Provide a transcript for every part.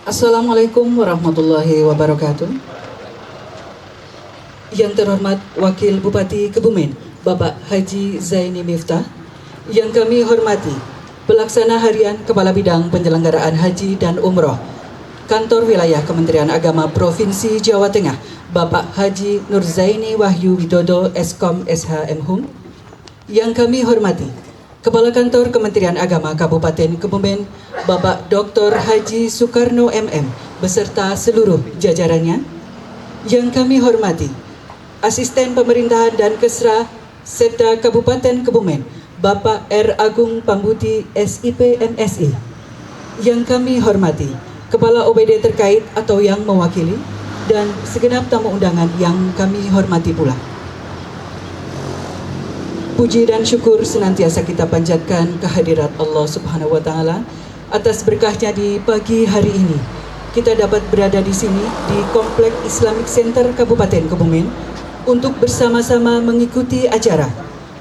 Assalamualaikum warahmatullahi wabarakatuh. Yang terhormat Wakil Bupati Kebumen, Bapak Haji Zaini Miftah. Yang kami hormati Pelaksana Harian Kepala Bidang Penyelenggaraan Haji dan Umroh Kantor Wilayah Kementerian Agama Provinsi Jawa Tengah, Bapak Haji Nurzaini Wahyu Widodo Eskom SHM Hum. Yang kami hormati Kepala Kantor Kementerian Agama Kabupaten Kebumen, Bapak Dr. Haji Soekarno MM beserta seluruh jajarannya. Yang kami hormati Asisten Pemerintahan dan Kesra Setda Kabupaten Kebumen, Bapak R. Agung Pambuti SIP MSI. Yang kami hormati Kepala OPD terkait atau yang mewakili dan segenap tamu undangan yang kami hormati pula. Puji dan syukur senantiasa kita panjatkan kehadirat Allah Subhanahu wa Ta'ala atas berkahnya di pagi hari ini. Kita dapat berada di sini di Komplek Islamic Center Kabupaten Kebumen untuk bersama-sama mengikuti acara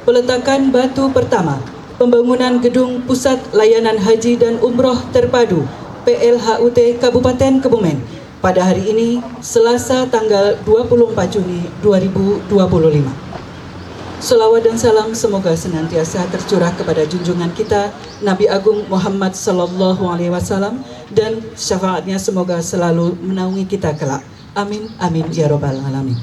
peletakan batu pertama pembangunan Gedung Pusat Layanan Haji dan Umroh Terpadu PLHUT Kabupaten Kebumen pada hari ini Selasa tanggal 24 Juni 2025. Salawat dan salam semoga senantiasa tercurah kepada junjungan kita Nabi Agung Muhammad Sallallahu Alaihi Wasallam dan syafaatnya semoga selalu menaungi kita kelak. Amin amin ya robbal alamin.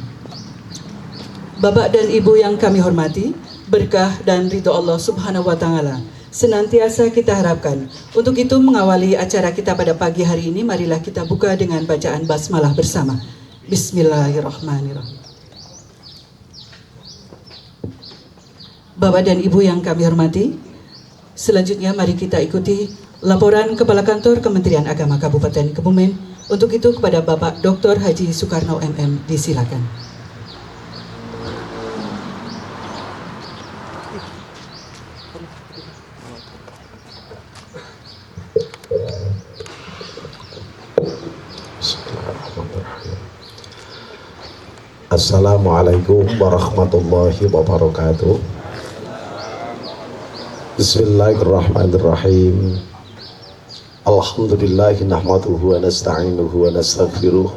Bapak dan Ibu yang kami hormati, berkah dan ridho Allah Subhanahu Wa Taala senantiasa kita harapkan. Untuk itu mengawali acara kita pada pagi hari ini, marilah kita buka dengan bacaan basmalah bersama. Bismillahirrahmanirrahim. Bapak dan Ibu yang kami hormati, selanjutnya mari kita ikuti laporan Kepala Kantor Kementerian Agama Kabupaten Kebumen. Untuk itu kepada Bapak Dr. Haji Soekarno MM disilakan. Assalamualaikum warahmatullahi wabarakatuh. Bismillahirrahmanirrahim. Alhamdulillahi nahmaduhu wa nasta'inuhu wa nastaghfiruh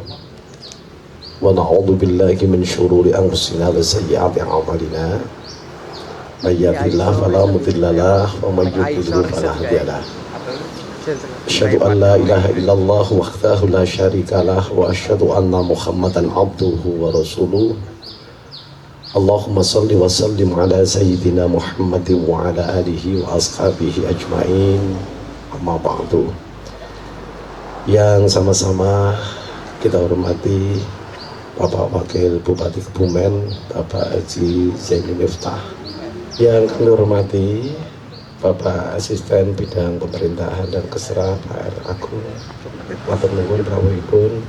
wa na'udzu billahi min syururi anfusina wa sayyiati a'malina. May yahdihillahu fala mudilla lahu wa may yudlil fala hadiya lahu. Asyhadu an la ilaha illallah wahdahu la syarika lah wa asyhadu anna Muhammadan abduhu wa rasuluh. Allahumma salli wa sallim ala sayyidina Muhammadin wa ala alihi wa ashabihi ajma'in. Amma ba'du. Yang sama-sama kita hormati Bapak Wakil Bupati Kebumen, Bapak Haji Zaini Miftah. Yang kami hormati Bapak Asisten Bidang Pemerintahan dan Kesra Pak R. Agung, Matur nuwun rawuhipun.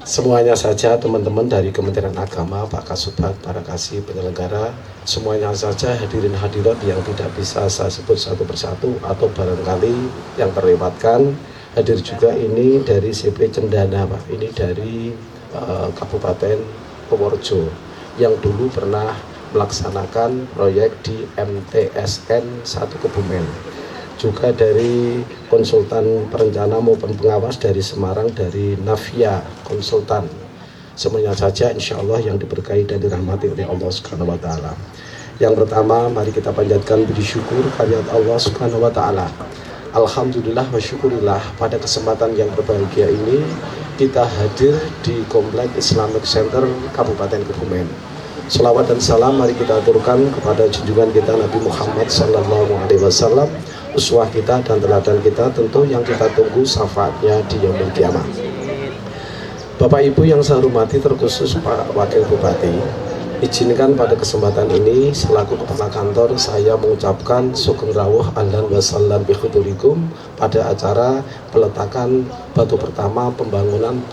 Semuanya saja teman-teman dari Kementerian Agama, Pak Kasubag, para kasih penyelenggara, semuanya saja hadirin hadirat yang tidak bisa saya sebut satu persatu atau barangkali yang terlewatkan. Hadir juga ini dari CP Cendana, Pak, ini dari Kabupaten Purworejo yang dulu pernah melaksanakan proyek di MTSN 1 Kebumen. Juga dari konsultan perencana maupun pengawas dari Semarang, dari Navia Konsultan. Semuanya saja insya Allah yang diberkahi dan dirahmati oleh Allah Subhanahu wa Ta'ala. Yang pertama, mari kita panjatkan puji syukur kehadirat Allah Subhanahu wa Ta'ala. Alhamdulillah wa syukurillah, pada kesempatan yang berbahagia ini kita hadir di Komplek Islamic Center Kabupaten Kebumen. Selawat dan salam mari kita aturkan kepada junjungan kita Nabi Muhammad Sallallahu Alaihi Wasallam, uswah kita dan teladan kita, tentu yang kita tunggu syafaatnya di yaumul kiamah. Bapak Ibu yang saya hormati, terkhusus Pak Wakil Bupati, izinkan pada kesempatan ini selaku Kepala Kantor saya mengucapkan sugeng rawuh ahlan wa sallam bihudurikum pada acara peletakan batu pertama pembangunan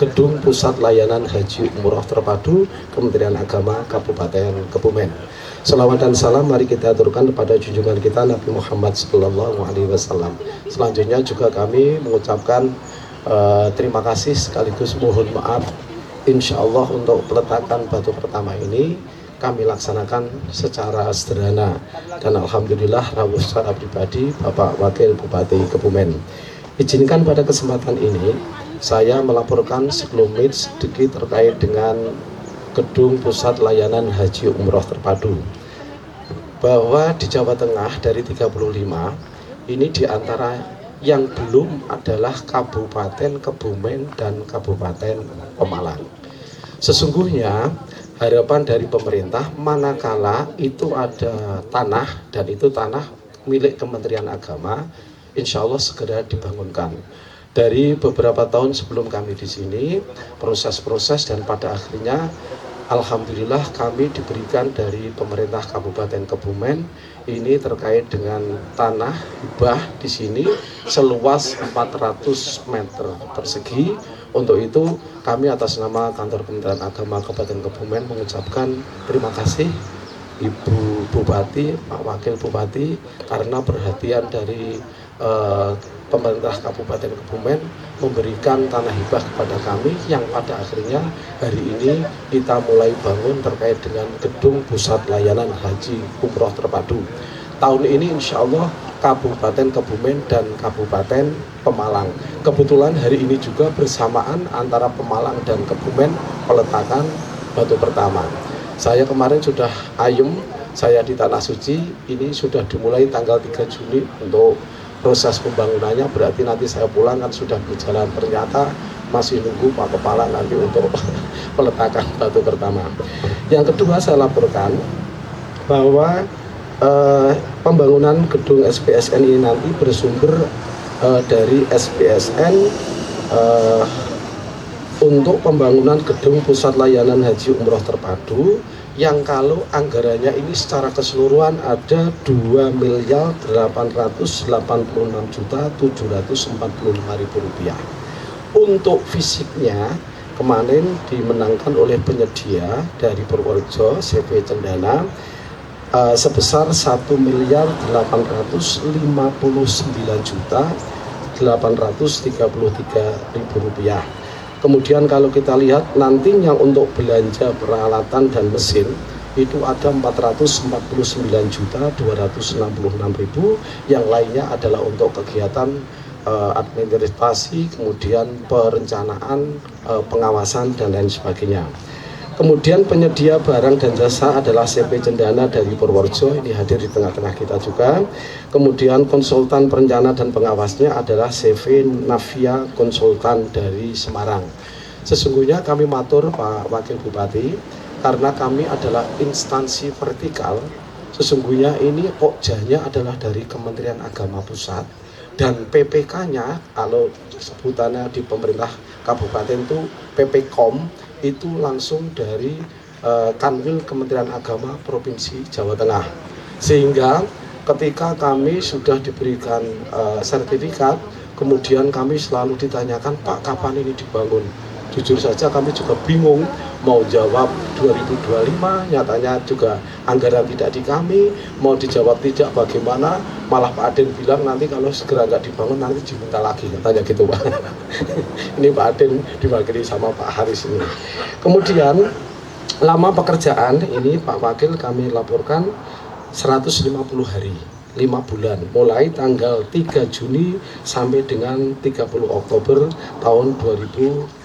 Gedung Pusat Layanan Haji Umroh Terpadu Kementerian Agama Kabupaten Kebumen. Salawat dan salam mari kita aturkan kepada junjungan kita Nabi Muhammad Sallallahu Alaihi Wasallam. Selanjutnya juga kami mengucapkan terima kasih sekaligus mohon maaf. Insya Allah untuk peletakan batu pertama ini kami laksanakan secara sederhana dan alhamdulillah rawuh secara pribadi Bapak Wakil Bupati Kebumen. Izinkan pada kesempatan ini saya melaporkan sekelumit sedikit terkait dengan Gedung Pusat Layanan Haji Umroh Terpadu, bahwa di Jawa Tengah dari 35 ini diantara yang belum adalah Kabupaten Kebumen dan Kabupaten Pemalang. Sesungguhnya harapan dari pemerintah manakala itu ada tanah dan itu tanah milik Kementerian Agama, insya Allah segera dibangunkan. Dari beberapa tahun sebelum kami di sini, proses-proses dan pada akhirnya alhamdulillah kami diberikan dari pemerintah Kabupaten Kebumen ini terkait dengan tanah hibah di sini seluas 400 meter persegi. Untuk itu kami atas nama Kantor Kementerian Agama Kabupaten Kebumen mengucapkan terima kasih Ibu Bupati, Pak Wakil Bupati karena perhatian dari pemerintah Kabupaten Kebumen memberikan tanah hibah kepada kami yang pada akhirnya hari ini kita mulai bangun terkait dengan Gedung Pusat Layanan Haji Umroh Terpadu. Tahun ini insya Allah Kabupaten Kebumen dan Kabupaten Pemalang. Kebetulan hari ini juga bersamaan antara Pemalang dan Kebumen peletakan batu pertama. Saya kemarin sudah ayem, saya di Tanah Suci, ini sudah dimulai tanggal 3 Juni untuk proses pembangunannya, berarti nanti saya pulang kan sudah berjalan. Ternyata masih nunggu Pak Kepala nanti untuk peletakan batu pertama. Yang kedua saya laporkan bahwa pembangunan gedung SPSN ini nanti bersumber dari SPSN untuk pembangunan Gedung Pusat Layanan Haji Umroh Terpadu yang kalau anggarannya ini secara keseluruhan ada 2.886.745.000 rupiah. Untuk fisiknya kemarin dimenangkan oleh penyedia dari Purworejo CV Cendana sebesar 1.859.833.000 rupiah. Kemudian kalau kita lihat nantinya untuk belanja peralatan dan mesin itu ada 449.266.000, yang lainnya adalah untuk kegiatan administrasi, kemudian perencanaan, pengawasan dan lain sebagainya. Kemudian penyedia barang dan jasa adalah CP Cendana dari Purworejo, ini hadir di tengah-tengah kita juga. Kemudian konsultan perencana dan pengawasnya adalah CV Navia Konsultan dari Semarang. Sesungguhnya kami matur Pak Wakil Bupati, karena kami adalah instansi vertikal, sesungguhnya ini pokjanya adalah dari Kementerian Agama Pusat, dan PPK-nya kalau sebutannya di pemerintah kabupaten itu PPKOM, itu langsung dari Kanwil Kementerian Agama Provinsi Jawa Tengah. Sehingga ketika kami sudah diberikan sertifikat, kemudian kami selalu ditanyakan, Pak, kapan ini dibangun? Jujur saja kami juga bingung mau jawab 2025, nyatanya juga anggaran tidak di kami, mau dijawab tidak bagaimana, malah Pak Aden bilang nanti kalau segera nggak dibangun nanti diminta lagi, katanya gitu Pak. Ini Pak Aden diwakili sama Pak Haris ini. Kemudian lama pekerjaan ini Pak Wakil kami laporkan 150 hari, 5 bulan, mulai tanggal 3 Juni sampai dengan 30 Oktober tahun 2025.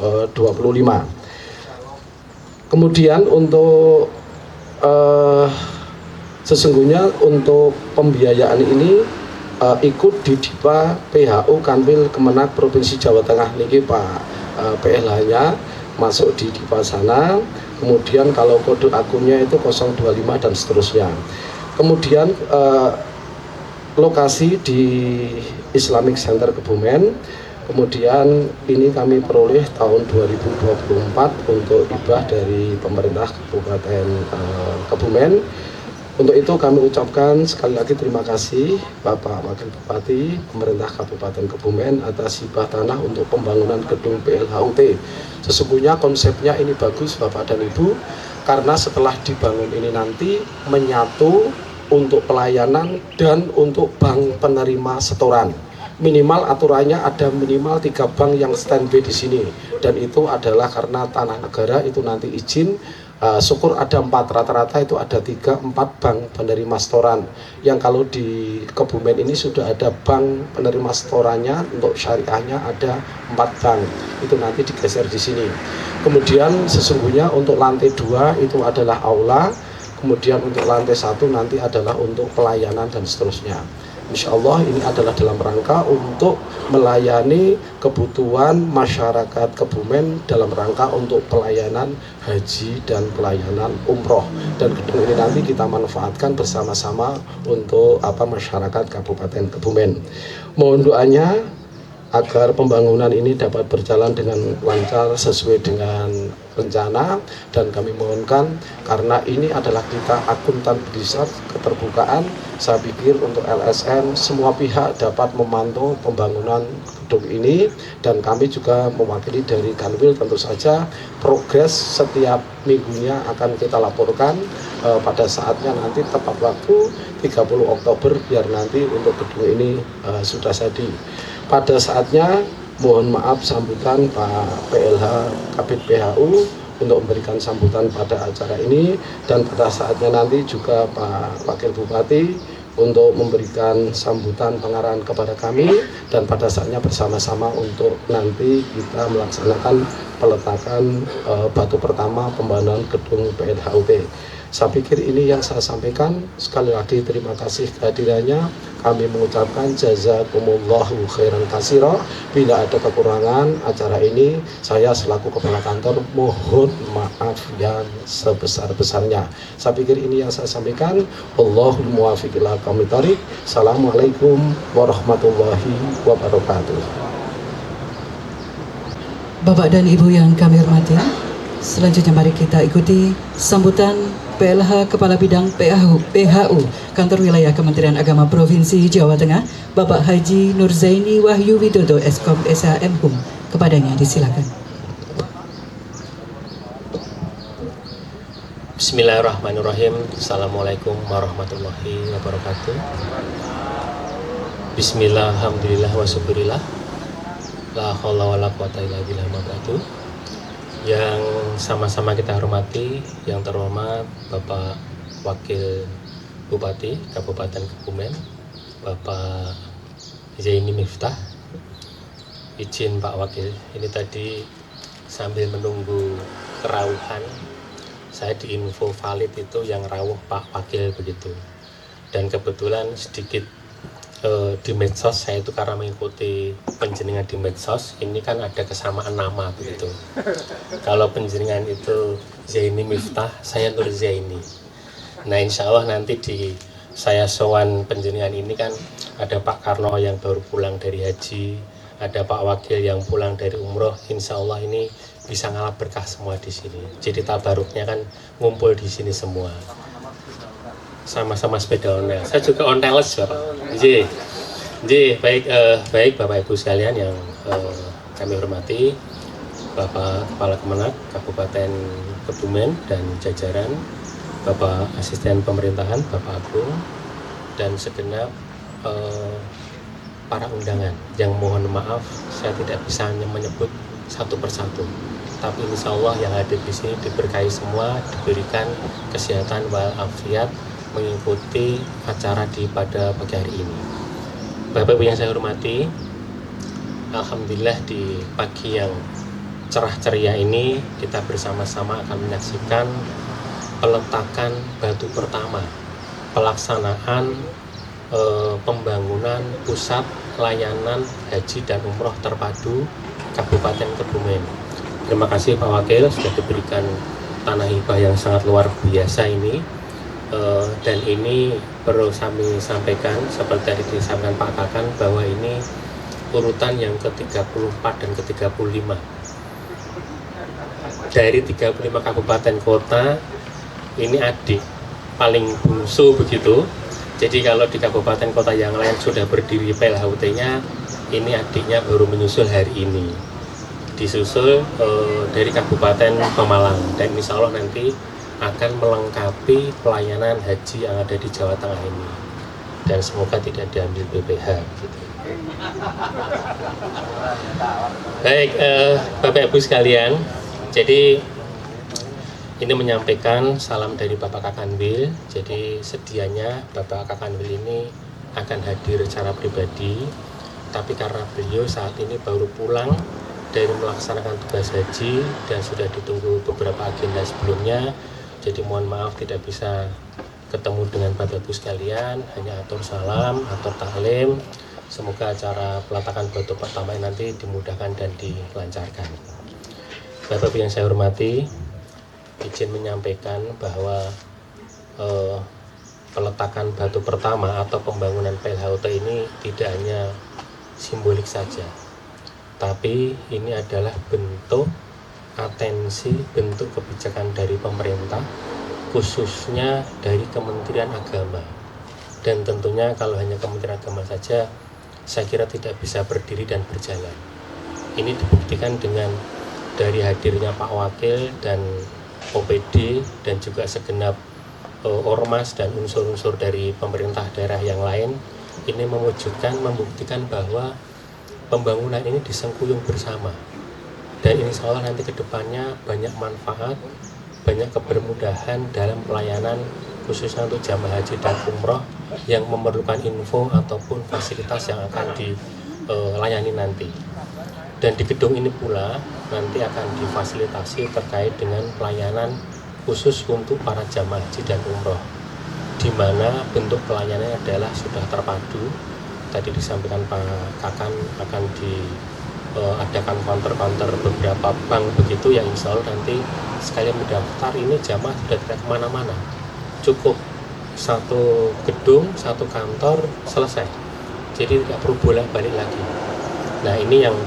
Kemudian untuk sesungguhnya untuk pembiayaan ini ikut di DIPA PHU Kanwil Kemenak Provinsi Jawa Tengah niki Pak PLH-nya masuk di DIPA sana. Kemudian kalau kode akunnya itu 025 dan seterusnya. Kemudian lokasi di Islamic Center Kebumen. Kemudian ini kami peroleh tahun 2024 untuk hibah dari pemerintah Kabupaten Kebumen. Untuk itu kami ucapkan sekali lagi terima kasih Bapak Wakil Bupati, pemerintah Kabupaten Kebumen atas hibah tanah untuk pembangunan gedung PLHUT. Sesungguhnya konsepnya ini bagus Bapak dan Ibu, karena setelah dibangun ini nanti menyatu untuk pelayanan dan untuk bank penerima setoran. Minimal aturannya ada minimal 3 bank yang standby di sini, dan itu adalah karena tanah negara itu nanti izin syukur ada 4, rata-rata itu ada 3-4 bank penerima setoran, yang kalau di Kebumen ini sudah ada bank penerima setorannya, untuk syariahnya ada 4 bank, itu nanti digeser di sini. Kemudian sesungguhnya untuk lantai 2 itu adalah aula, kemudian untuk lantai 1 nanti adalah untuk pelayanan dan seterusnya. Insya Allah ini adalah dalam rangka untuk melayani kebutuhan masyarakat Kebumen dalam rangka untuk pelayanan haji dan pelayanan umroh, dan gedung ini nanti kita manfaatkan bersama-sama untuk masyarakat Kabupaten Kebumen. Mohon doanya agar pembangunan ini dapat berjalan dengan lancar sesuai dengan rencana, dan kami mohonkan karena ini adalah kita akuntabilitas keterbukaan, saya pikir untuk LSM semua pihak dapat memantau pembangunan gedung ini, dan kami juga mewakili dari Kanwil tentu saja progres setiap minggunya akan kita laporkan pada saatnya nanti tepat waktu 30 Oktober biar nanti untuk gedung ini sudah jadi. Pada saatnya mohon maaf sambutan Pak PLH Kabid PHU untuk memberikan sambutan pada acara ini, dan pada saatnya nanti juga Pak Wakil Bupati untuk memberikan sambutan pengarahan kepada kami, dan pada saatnya bersama-sama untuk nanti kita melaksanakan peletakan batu pertama pembangunan gedung PLHUT. Saya pikir ini yang saya sampaikan. Sekali lagi terima kasih kehadirannya. Kami mengucapkan jazakumullahu khairan katsira. Bila ada kekurangan acara ini, saya selaku kepala kantor mohon maaf yang sebesar-besarnya. Saya pikir ini yang saya sampaikan. Wallahul muwaffiq ila aqwamit thoriq. Assalamualaikum warahmatullahi wabarakatuh. Bapak dan Ibu yang kami hormati, selanjutnya mari kita ikuti sambutan PLH Kepala Bidang PHU Kantor Wilayah Kementerian Agama Provinsi Jawa Tengah, Bapak Haji Nurzaini Wahyu Widodo Eskom SHM-Hum. Kepadanya disilakan. Bismillahirrahmanirrahim. Assalamualaikum warahmatullahi wabarakatuh. Bismillah, alhamdulillah, wa syukurillah, la haula wa la quwata illa billah. Yang sama-sama kita hormati, yang terhormat Bapak Wakil Bupati Kabupaten Kebumen, Bapak Zaini Miftah. Izin Pak Wakil, ini tadi sambil menunggu kerawuhan, saya diinfo valid itu yang rawuh Pak Wakil begitu. Dan kebetulan sedikit di medsos, saya itu karena mengikuti penjenengan di medsos, ini kan ada kesamaan nama begitu. Kalau penjenengan itu Zaini Miftah, saya Nur Zaini. Nah insya Allah nanti di saya sowan penjenengan ini kan ada Pak Karno yang baru pulang dari haji, ada Pak Wakil yang pulang dari umroh. Insya Allah ini bisa ngalap berkah semua di sini. Jadi tabaruknya kan ngumpul di sini semua. Sama-sama sepeda ontel. Saya juga onteles Bapak. Baik Bapak Ibu sekalian yang kami hormati, Bapak Kepala Kemenak Kabupaten Kebumen dan jajaran, Bapak Asisten Pemerintahan, Bapak Agung, dan segenap para undangan yang mohon maaf saya tidak bisa hanya menyebut satu persatu. Tapi insya Allah yang hadir di sini diberkahi semua, diberikan kesehatan walafiat mengikuti acara pada pagi hari ini. Bapak Ibu yang saya hormati, alhamdulillah di pagi yang cerah ceria ini kita bersama-sama akan menyaksikan peletakan batu pertama pelaksanaan pembangunan pusat layanan haji dan umroh terpadu Kabupaten Kebumen. Terima kasih Pak Wakil sudah diberikan tanah hibah yang sangat luar biasa ini. Dan ini perlu kami sampaikan seperti tadi disampaikan Pak Kakan bahwa ini urutan yang ke-34 dan ke-35 dari 35 kabupaten kota. Ini adik paling bungsu begitu. Jadi kalau di kabupaten kota yang lain sudah berdiri PLHUT-nya, ini adiknya baru menyusul hari ini, disusul dari Kabupaten Pemalang, dan insya Allah nanti akan melengkapi pelayanan haji yang ada di Jawa Tengah ini, dan semoga tidak diambil BPH gitu. Baik Bapak Ibu sekalian, jadi Ini menyampaikan salam dari Bapak Kakanwil. Jadi sedianya Bapak Kakanwil ini akan hadir secara pribadi, tapi karena beliau saat ini baru pulang dari melaksanakan tugas haji dan sudah ditunggu beberapa agenda sebelumnya, jadi mohon maaf tidak bisa ketemu dengan Bapak Ibu sekalian, hanya atur salam, atur taklim. Semoga acara peletakan batu pertama ini nanti dimudahkan dan dilancarkan. Bapak Ibu yang saya hormati, izin menyampaikan bahwa peletakan batu pertama atau pembangunan PLHUT ini tidak hanya simbolik saja, tapi ini adalah bentuk atensi, bentuk kebijakan dari pemerintah, khususnya dari Kementerian Agama. Dan tentunya kalau hanya Kementerian Agama saja, saya kira tidak bisa berdiri dan berjalan. Ini dibuktikan dengan dari hadirnya Pak Wakil dan OPD dan juga segenap ormas dan unsur-unsur dari pemerintah daerah yang lain. Ini membuktikan bahwa pembangunan ini disengkuyung bersama, dan insya Allah nanti kedepannya banyak manfaat, banyak kebermudahan dalam pelayanan khususnya untuk jamaah haji dan umroh yang memerlukan info ataupun fasilitas yang akan dilayani nanti. Dan di gedung ini pula nanti akan difasilitasi terkait dengan pelayanan khusus untuk para jamaah haji dan umroh, di mana bentuk pelayanannya adalah sudah terpadu. Tadi disampaikan Pak Kakan akan diadakan counter-counter beberapa bank begitu ya, insya Allah nanti sekalian mendaftar ini jamaah sudah tidak kemana-mana, cukup satu gedung, satu kantor, selesai. Jadi tidak perlu bolak-balik lagi. Nah ini yang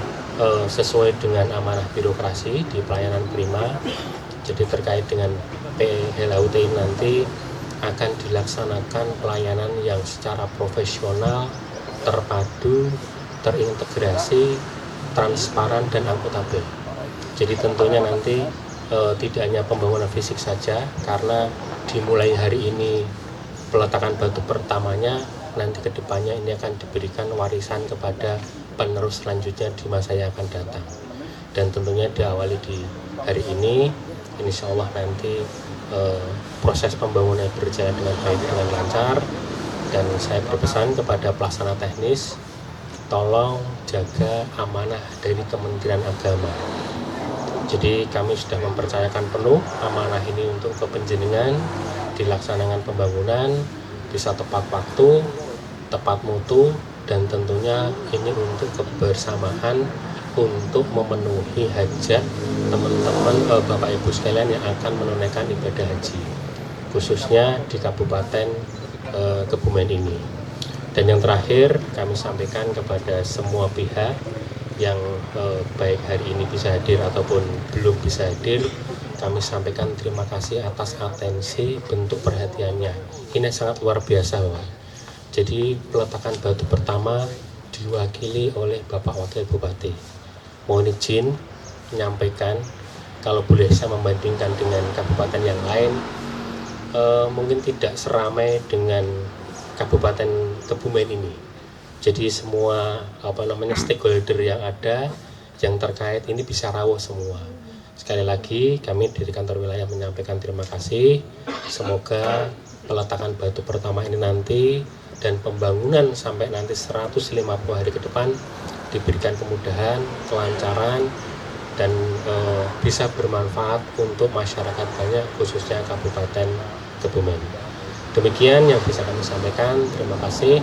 sesuai dengan amanah birokrasi di pelayanan prima. Jadi terkait dengan PLHUT ini nanti akan dilaksanakan pelayanan yang secara profesional, terpadu, terintegrasi, transparan, dan akuntabel. Jadi tentunya nanti tidak hanya pembangunan fisik saja, karena dimulai hari ini peletakan batu pertamanya, nanti kedepannya ini akan diberikan warisan kepada penerus selanjutnya di masa yang akan datang. Dan tentunya diawali di hari ini, insya Allah nanti proses pembangunan berjalan dengan baik, dengan lancar. Dan saya berpesan kepada pelaksana teknis, tolong jaga amanah dari Kementerian Agama. Jadi kami sudah mempercayakan penuh amanah ini untuk kepenjenengan, dilaksanakan pembangunan bisa tepat waktu, tepat mutu, dan tentunya ini untuk kebersamaan, untuk memenuhi hajat teman-teman Bapak Ibu sekalian yang akan menunaikan ibadah haji, khususnya di Kabupaten Kebumen ini. Dan yang terakhir kami sampaikan kepada semua pihak yang baik hari ini bisa hadir ataupun belum bisa hadir, kami sampaikan terima kasih atas atensi, bentuk perhatiannya. Ini sangat luar biasa, Pak. Jadi peletakan batu pertama diwakili oleh Bapak Wakil Bupati. Mohon izin menyampaikan, kalau boleh saya membandingkan dengan kabupaten yang lain, mungkin tidak seramai dengan Kabupaten Kebumen ini. Jadi semua stakeholder yang ada, yang terkait ini bisa rawuh semua. Sekali lagi kami dari kantor wilayah menyampaikan terima kasih. Semoga peletakan batu pertama ini nanti dan pembangunan sampai nanti 150 hari ke depan diberikan kemudahan, kelancaran, dan bisa bermanfaat untuk masyarakat banyak, khususnya Kabupaten Kebumen. Demikian yang bisa kami sampaikan. Terima kasih.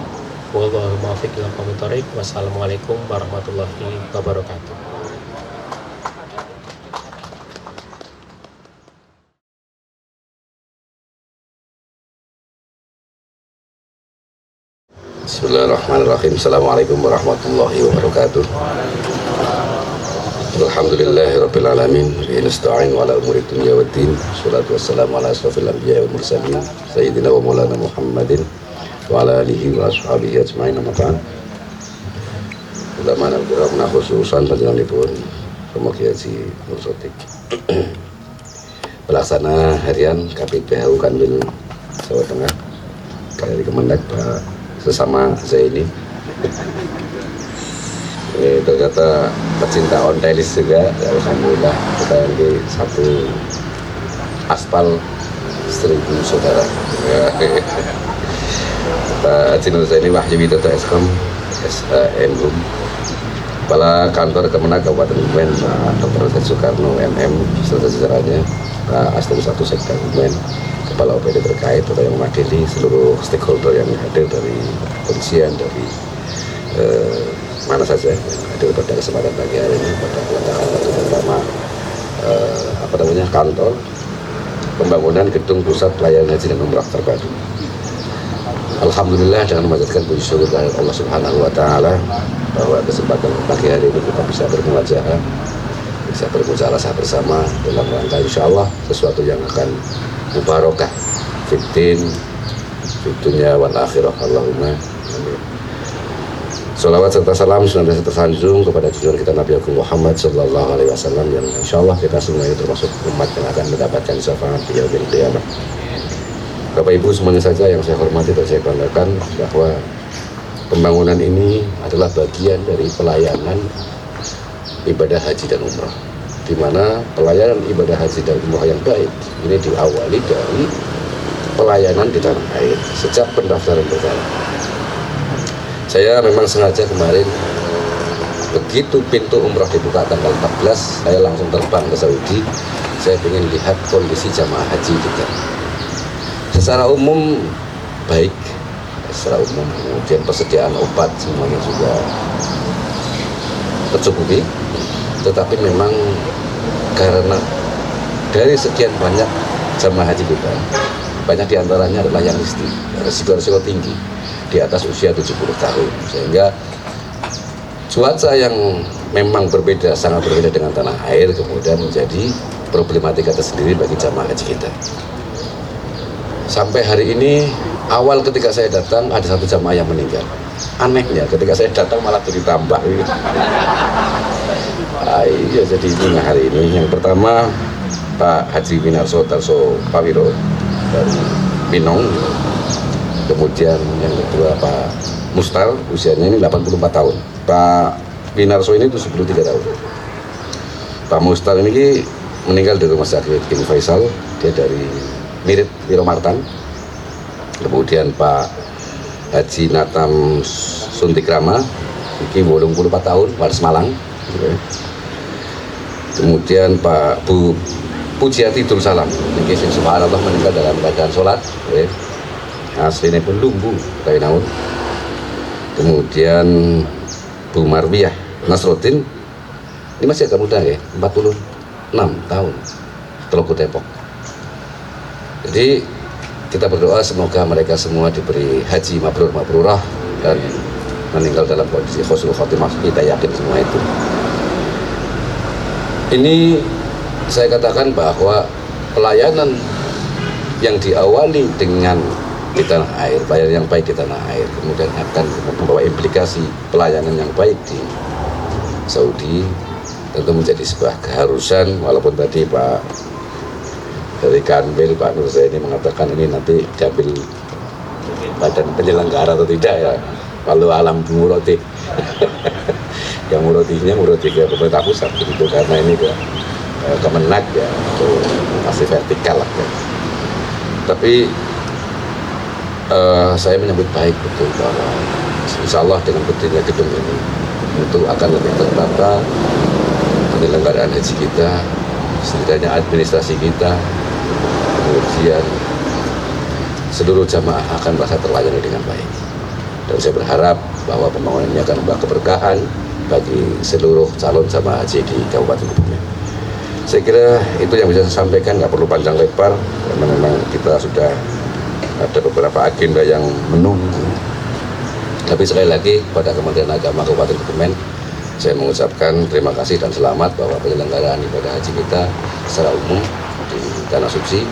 Wallahul muwaffiq ila aqwamit thoriq. Wassalamualaikum warahmatullahi wabarakatuh. Bismillahirrahmanirrahim. Assalamualaikum warahmatullahi wabarakatuh. Alhamdulillahirabbil alamin. Nasta'in ala umuri dunya waddin. Shalatu wassalamu ala asrofil anbiya'i wal mursalin sayyidina wa maulana Muhammadin wa ala alihi wa ashabihi ajmain. Amma ba'd. Ulama dan khususan panjenenganipun Romogi Haji Nur Sotik, pelaksana harian KPPHU Kanwil Jawa Tengah dari Kemendak, Pak sesama saya ini ternyata pecinta ontelis juga. Alhamdulillah kita ini satu aspal 1000 saudara. Pak Haji Nur Zaini Wahyu Widodo SKOM SHMUM, Kepala Kantor Kemenak Kabupaten Kebumen Pak Dr. Hussein Soekarno MM serta jajarannya, Pak Astem 1 Sekda Kebumen, Kepala OPD terkait atau yang mewakili seluruh stakeholder yang hadir dari kepolisian, dari mana saja yang hadir pada kesempatan pagi hari ini pada pelaksanaan terutama kantor pembangunan gedung pusat pelayanan haji dan umrah terpadu. Alhamdulillah dengan memanjatkan puji syukur kepada Allah Subhanahu wa taala bahwa kesempatan pagi hari ini kita bisa bermuajahah, bisa bermusyawarah bersama dalam rangka insyaallah sesuatu yang akan mubarakah fiddin dunya wal akhirah. Allahumma amin. Salawat serta salam senantiasa tersanjung kepada junjungan kita Nabi Agung Muhammad sallallahu alaihi wasallam yang insyaallah kita semua ini termasuk umat yang akan mendapatkan syafaat di yaumil qiyamah. Bapak Ibu semuanya saja yang saya hormati dan saya banggakan bahwa pembangunan ini adalah bagian dari pelayanan ibadah haji dan umrah, di mana pelayanan ibadah haji dan umrah yang baik ini diawali dari pelayanan di tanah air sejak pendaftaran pertama. Saya memang sengaja kemarin begitu pintu umrah dibuka tanggal 14, saya langsung terbang ke Saudi. Saya ingin lihat kondisi jamaah haji kita. Secara umum baik, secara umum, kemudian persediaan obat semuanya juga tercukupi, tetapi memang karena dari sekian banyak jamaah haji kita, banyak diantaranya adalah yang risiko tinggi di atas usia 70 tahun, sehingga cuaca yang memang berbeda, sangat berbeda dengan tanah air kemudian menjadi problematika tersendiri bagi jamaah haji kita. Sampai hari ini, awal ketika saya datang ada satu jamaah yang meninggal. Anehnya ketika saya datang malah jadi tambah. Iya, jadi ini hari ini. Yang pertama Pak Haji Winarso Tarso Pawiro dari Pinong. Kemudian yang kedua Pak Mustar, usianya ini 84 tahun. Pak Winarso ini 73 tahun. Pak Mustar ini meninggal di rumah sakit King Faisal, dia dari Mirip Wiromartan. Kemudian Pak Haji Natam Suntikrama ini 84 tahun, Waris Malang. Kemudian Pak Bu Pujiati Tul Salam ini subhanallah meninggal dalam keadaan sholat, aslinya pun lumbu kayak naun. Kemudian Bu Marwiyah Nasruddin ini masih agak muda ya, 46 tahun, Teluk Depok. Jadi kita berdoa semoga mereka semua diberi haji mabrur mabrurah dan meninggal dalam kondisi husnul khotimah. Kita yakin semua itu. Ini saya katakan bahwa pelayanan yang diawali dengan di tanah air, pelayanan yang baik di tanah air, kemudian akan membawa implikasi pelayanan yang baik di Saudi, tentu menjadi sebuah keharusan. Walaupun tadi Pak dari Kanwil Pak Nur Zaini mengatakan ini nanti diambil badan penyelenggara atau tidak ya, kalau alam muroti yang murotinya muroti ke pemerintah pusat begitu, karena ini ke Kemenak ya, itu masih vertikal lah ya. Tapi saya menyambut baik betul bahwa insya Allah dengan berdirinya gedung ini itu akan lebih tertata penyelenggaraan haji kita, setidaknya administrasi kita, kemudian seluruh jamaah akan merasa terlayani dengan baik. Dan saya berharap bahwa pembangunan ini akan membawa keberkahan bagi seluruh calon jamaah haji di Kabupaten Kebumen. Saya kira itu yang bisa saya sampaikan, nggak perlu panjang lebar karena memang kita sudah ada beberapa agenda yang menunggu. Tapi sekali lagi kepada Kementerian Agama Kabupaten Kebumen, saya mengucapkan terima kasih dan selamat bahwa penyelenggaraan ibadah haji kita secara umum di Tanah Suci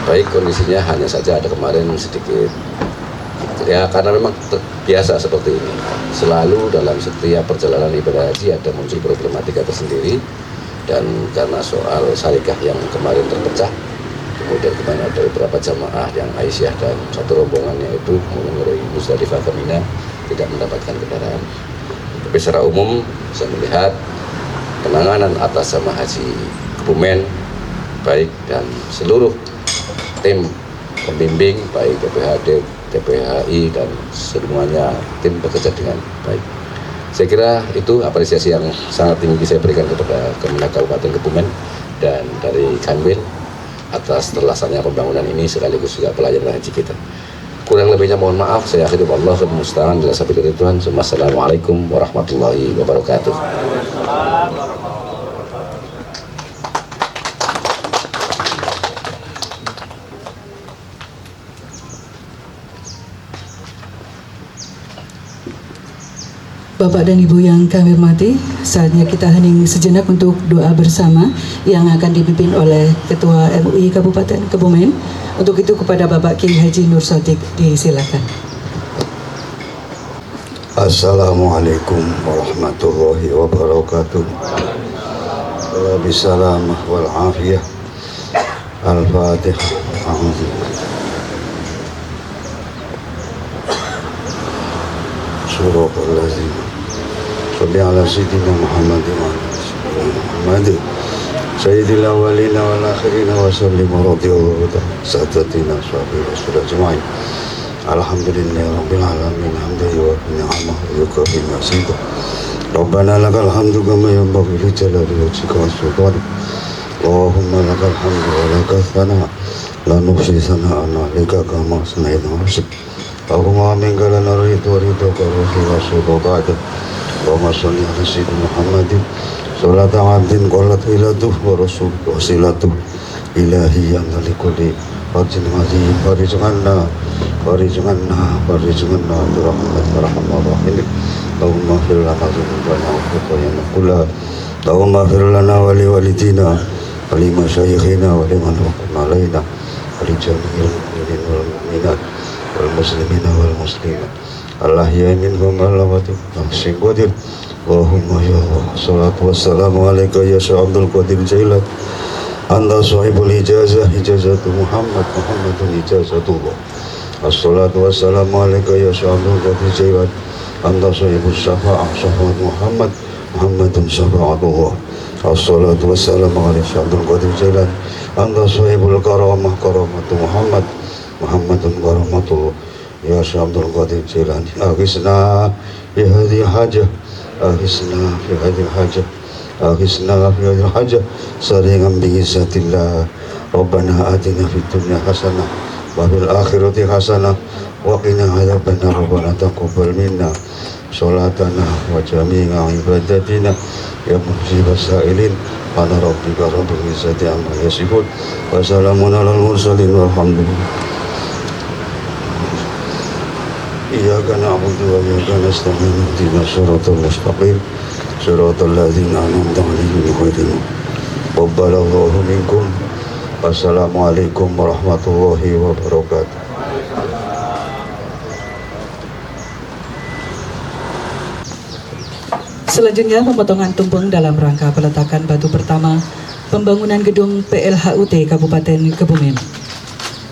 baik kondisinya, hanya saja ada kemarin sedikit ya, karena memang terbiasa seperti ini selalu dalam setiap perjalanan ibadah haji ada muncul problematika tersendiri. Dan karena soal syarikah yang kemarin terpecah, kemudian kemarin ada beberapa jamaah yang Aisyah dan satu rombongannya itu mengenai Musdalifah ke Mina tidak mendapatkan kendaraan. Tapi secara umum saya melihat penanganan atas jamaah haji Kebumen baik dan seluruh tim pembimbing baik TPHD, TPHI dan semuanya tim bekerja dengan baik. Saya kira itu apresiasi yang sangat tinggi saya berikan kepada Kemenag Kabupaten Kebumen dan dari Kanwil atas terlaksananya pembangunan ini sekaligus juga pelayanan haji kita. Kurang lebihnya mohon maaf, saya akhiri wallahual musta'an bila sabili ridwan. Assalamualaikum warahmatullahi wabarakatuh. Bapak dan Ibu yang kami hormati, saatnya kita hening sejenak untuk doa bersama yang akan dipimpin oleh Ketua MUI Kabupaten Kebumen. Untuk itu kepada Bapak Kiai Haji Nur Sodik disilakan. Assalamualaikum warahmatullahi wabarakatuh. Bisalamah wal afiyah. Al-Fatihah. Surah Al-Lazim. Salli ala Sayyidina Muhammad wa ala Muhammad Sayyidil awalina wal akhirina wa sallim radhiyallahu ta'ala sadatina sahbihi rasul ajma'in. Alhamdulillah rabbil alamin hamdan wa ni'amah wa yukafi masida. Rabbana lakal hamdu kama yanbaghi li jalali wajhika wa sultanik. Allahumma lakal hamdu wa lakal thana la nuhsi sana'an 'alaika kama asnaita nafsik. Allahumma minka lana ridha ridhaka wa rasulaka ba'da. Allahumma sholli ala sayyidina Muhammadin salata 'abdin qalat ilatuh wa rasul wasilatuh ilahi anta likulli fardin azim farizqanna birahmat arhamar rahimin. Allahumma fir lana dzunubana wa khatayana kullaha. Allahumma fir lana wa li walidina wa li masyayikhina wa liman waqama alaina wa li jami'il mu'minin wal mu'minat wal muslimina wal muslimat al-ahya'i minhum wal amwat nafsin qadir. Allahumma ya Allah, salatu wassalamu alaika ya Syekh Abdul Qadir Jailan. Anta sahibul ijazah, ijazatu Muhammadun ijazatullah. Assalatu wassalamu alaika ya Syekh Abdul Qadir Jailan. Anta sahibus syafa'ah, syafa'at Muhammadun syafa'atullah. Assalatu wassalamu alaika ya Syekh Abdul Qadir Jailan. Anta sahibul karamah, karamatu Muhammadun karamatullah. Ya Syekh Abdul Qadir Jailan, aghisna bi hadhihi hajah. Aghisna fi hadhihi hajah. Aghisna fi hadhihi hajah. Saringan bi izzatillah. Rabbana atina fid dunya hasanah wa fil akhirati hasanah wa qina adzabannar. Rabbana taqabbal minna sholatana wa jami'a ibadatina ya mujibas sa'ilin. Ana rabbika rabbil izzati amma yasifun wa salamun alal mursalin walhamdulillah. Iyyaka na'budu wa iyyaka nasta'in ihdinas siratal mustaqim siratal ladzina an'amta 'alaihim ghairil maghdubi 'alaihim minkum. Wassalamualaikum warahmatullahi wabarakatuh. Selanjutnya pemotongan tumpeng dalam rangka peletakan batu pertama pembangunan gedung PLHUT Kabupaten Kebumen.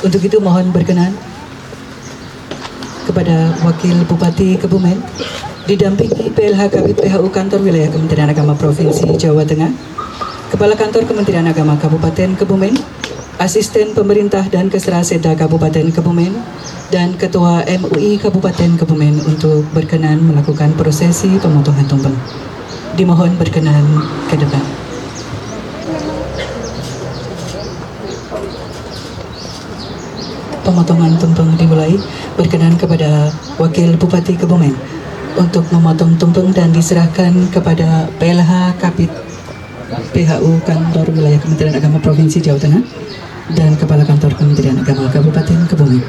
Untuk itu mohon berkenan kepada Wakil Bupati Kebumen didampingi PLH Kabid PHU Kantor Wilayah Kementerian Agama Provinsi Jawa Tengah, Kepala Kantor Kementerian Agama Kabupaten Kebumen, Asisten Pemerintah dan Keseraseda Kabupaten Kebumen, dan Ketua MUI Kabupaten Kebumen untuk berkenan melakukan prosesi pemotongan tumpeng. Dimohon berkenan ke depan. Pemotongan tumpeng dimulai. Berkenan kepada Wakil Bupati Kebumen untuk memotong tumpeng dan diserahkan kepada PLH Kabid PHU Kantor Wilayah Kementerian Agama Provinsi Jawa Tengah dan Kepala Kantor Kementerian Agama Kabupaten Kebumen.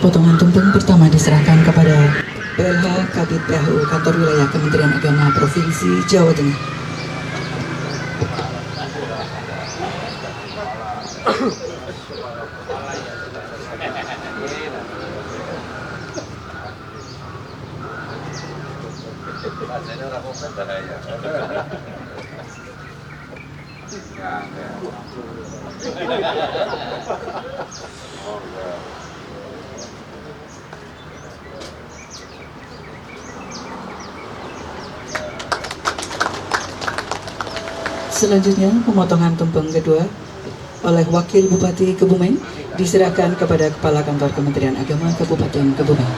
Potongan tumpeng pertama diserahkan kepada PLH Kabid PHU Kantor Wilayah Kementerian Agama Provinsi Jawa Tengah. Selanjutnya, pemotongan tumpeng kedua oleh Wakil Bupati Kebumen diserahkan kepada Kepala Kantor Kementerian Agama Kabupaten Kebumen.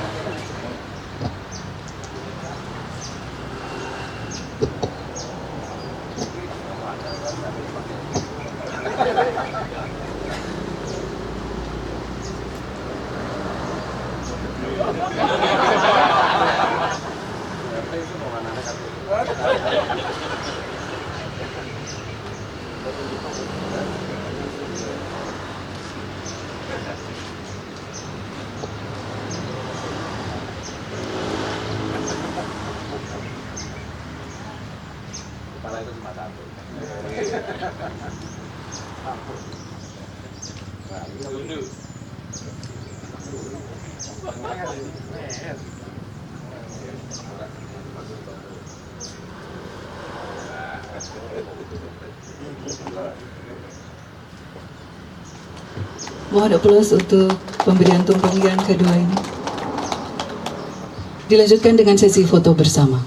Mohon aplaus untuk pemberian tumpeng yang kedua ini. Dilanjutkan dengan sesi foto bersama.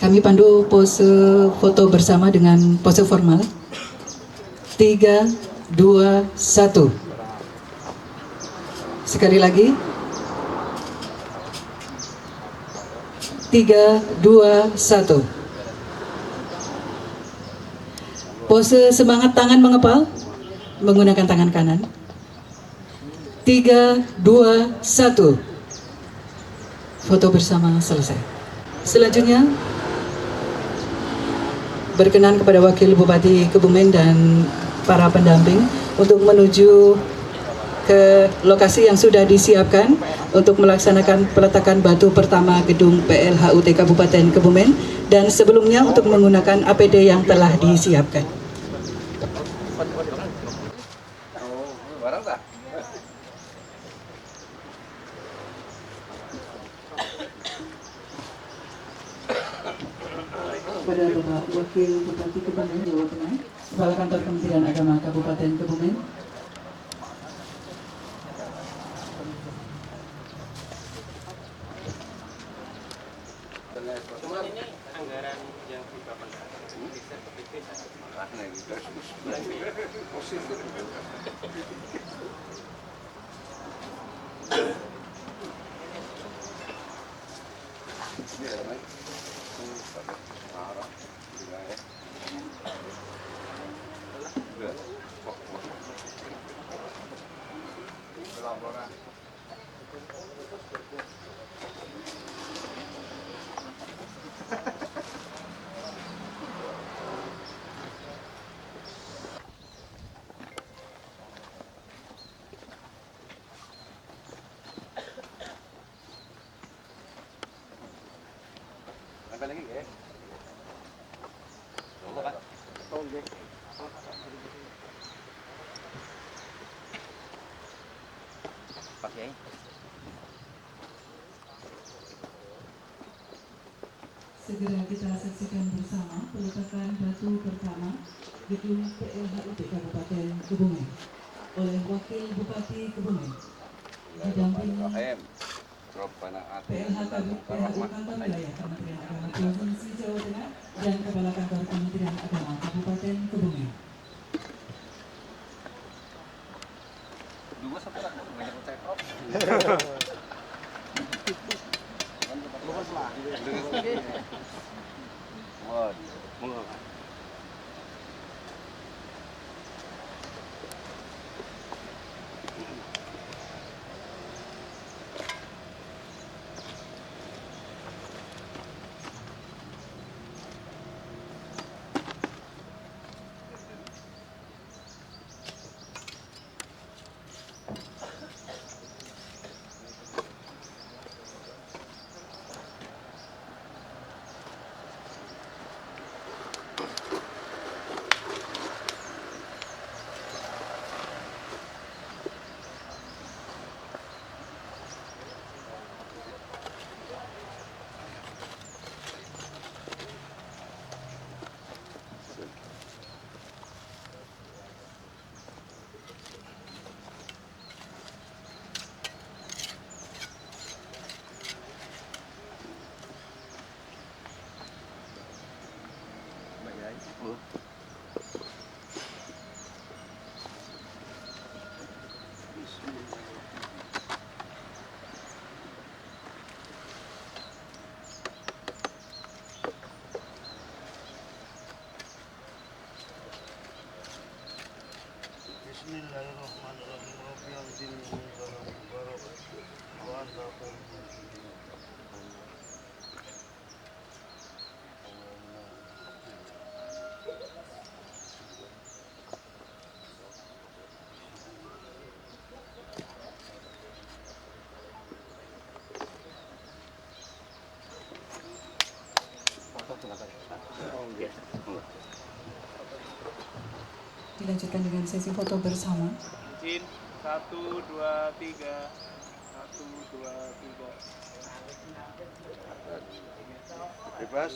Kami pandu pose foto bersama dengan pose formal. 3, 2, 1. Sekali lagi. 3, 2, 1. Pose semangat tangan mengepal menggunakan tangan kanan. 3, 2, 1. Foto bersama selesai. Selanjutnya berkenan kepada Wakil Bupati Kebumen dan para pendamping untuk menuju ke lokasi yang sudah disiapkan untuk melaksanakan peletakan batu pertama gedung PLHUT Kabupaten Kebumen, dan sebelumnya untuk menggunakan APD yang telah disiapkan. Kepada Bapak Wakil Bupati Kebumen Jawa Tengah, Kepala Kantor Kementerian Agama Kabupaten Kebumen, Anggaran yang Bapak bisa segera kita saksikan bersama peletakan batu pertama gedung PLHUT Kabupaten Kebumen oleh Wakil Bupati Kebumen didampingi PLHU Kantor Wilayah Kementerian Agama Provinsi Jawa Tengah dan Kepala Kantor Kementerian Agama Kabupaten Kebumen. Bismillahirrahmanirrahim. Rabbi anzilni munzalan mubarakan wa anta khairul munzilin. Dilanjutkan dengan sesi foto bersama. Izin 1 2 3 1 2 3. Bebas.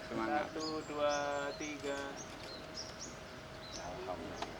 Semangat. 1 2 3. Alhamdulillah.